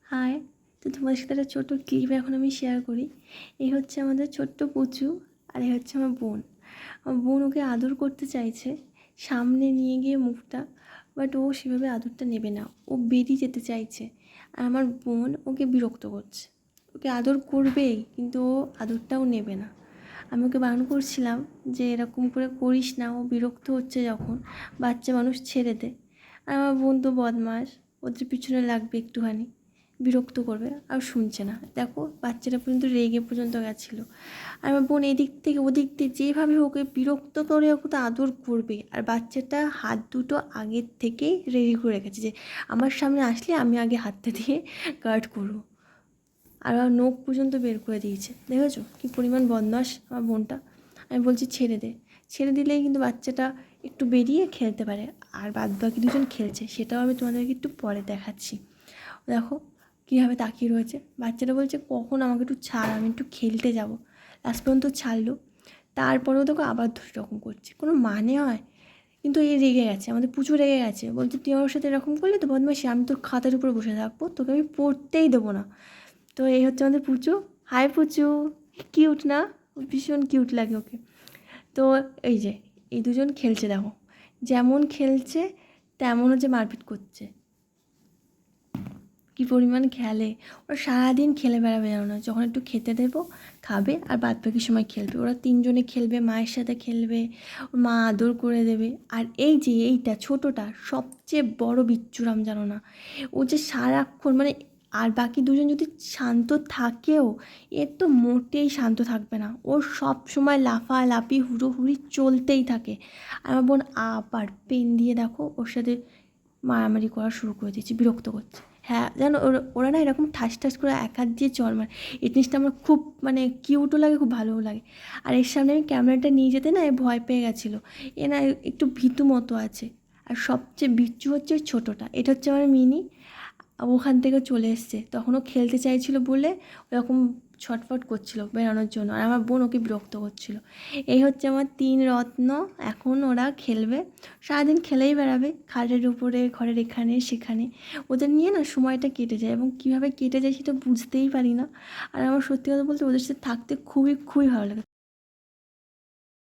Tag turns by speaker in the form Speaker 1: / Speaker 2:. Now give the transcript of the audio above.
Speaker 1: High, তো তোমাদের সাথে একটা ছোট্ট ক্লিপ এখন আমি শেয়ার করি। এই হচ্ছে আমাদের ছোট্ট পুচু, আর এই হচ্ছে আমার বোন। আমার বোন ওকে আদর করতে চাইছে, সামনে নিয়ে গিয়ে মুখটা, বাট ও সেভাবে আদরটা নেবে না, ও বেরিয়ে যেতে চাইছে। আর আমার বোন ওকে বিরক্ত করছে, ওকে আদর করবেই কিন্তু ও আদরটাও নেবে না। আমি ওকে বারণ করছিলাম যে এরকম করে করিস না, ও বিরক্ত হচ্ছে যখন, বাচ্চা মানুষ ছেড়ে দে। আর আমার বোন তো বদমাস, ওদের পিছনে লাগবে একটুখানি, বিরক্ত করবে, আর শুনছে না। দেখো বাচ্চাটা পর্যন্ত রেগে পর্যন্ত গেছিলো। আর আমার বোন এদিক থেকে ওদিক দিয়ে যেভাবে ওকে বিরক্ত করে ওকে তো আদর করবে। আর বাচ্চাটা হাত দুটো আগের থেকেই রেডি করে রেখেছে যে আমার সামনে আসলে আমি আগে হাতটা দিয়ে গার্ড করবো। আর আমার নখ পর্যন্ত বের করে দিয়েছে, দেখেছো কী পরিমাণ বদমাস আমার বোনটা। আমি বলছি ছেড়ে দে, ছেড়ে দিলেই কিন্তু বাচ্চাটা একটু বেরিয়ে খেলতে পারে। আর বাদ বাকি দুজন খেলছে, সেটাও আমি তোমাদেরকে একটু পরে দেখাচ্ছি। দেখো কীভাবে তাকিয়ে রয়েছে। বাচ্চাটা বলছে কখন আমাকে একটু ছাড়, আমি একটু খেলতে যাব। লাস্ট পর্যন্ত ছাড়লো, তারপরেও দেখো আবার ধরে রকম করছে, কোনো মানে হয়? কিন্তু এই রেগে গেছে, আমাদের পুচু রেগে গেছে, বলছে তুই আমার সাথে এরকম করলে তো বদমাইশি, আমি তোর খাতার উপরে বসে থাকবো, তোকে আমি পড়তেই দেবো না। তো এই হচ্ছে আমাদের পুচু। হাই পুচু, কিউট না? ভীষণ কিউট লাগে ওকে। তো এই যে এই দুজন খেলছে, দেখো যেমন খেলছে তেমন হচ্ছে মারপিট করছে, কী পরিমাণ খেলে। ওরা সারাদিন খেলে বেড়াবে, জানো না? যখন একটু খেতে দেবো খাবে, আর বাদ বাকি সময় খেলবে। ওরা তিনজনে খেলবে, মায়ের সাথে খেলবে, ওর মা আদর করে দেবে। আর এই যে এইটা ছোটোটা সবচেয়ে বড় বিচ্ছুরাম, জানো না? ও যে সারাক্ষণ মানে, আর বাকি দুজন যদি শান্ত থাকেও এর তো মোটেই শান্ত থাকবে না, ওর সব সময় লাফালাফি হুড়োহুড়ি চলতেই থাকে। আমার বোন আবার পেন দিয়ে দেখো ওর সাথে মারামারি করা শুরু করে দিয়েছে, বিরক্ত করছে। হ্যাঁ জানো, ওরা না এরকম ঠাস ঠাস করে এক হাত দিয়ে চড় মারে, এই জিনিসটা আমার খুব মানে কিউটও লাগে, খুব ভালোও লাগে। আর এর সামনে আমি ক্যামেরাটা নিয়ে যেতে না এ ভয় পেয়ে গেছিলো, এ না একটু ভীতু মতো আছে। আর সবচেয়ে বিচ্ছু হচ্ছে ছোটোটা, এটা হচ্ছে আমার মিনি। ওখান থেকে চলে এসছে, তখন ও খেলতে চাইছিল বলে ওরকম ছটফট করছিল বেরোনোর জন্য, আর আমার বোন ওকে বিরক্ত করছিল। এই হচ্ছে আমার তিন রত্ন, এখন ওরা খেলবে, সারাদিন খেলেই বেড়াবে খাটের উপরে, ঘরের এখানে সেখানে। ওদের নিয়ে না সময়টা কেটে যায়, এবং কীভাবে কেটে যায় সেটা বুঝতেই পারি না। আর আমার সত্যি কথা বলতে ওদের সাথে থাকতে খুবই খুবই ভালো লাগে।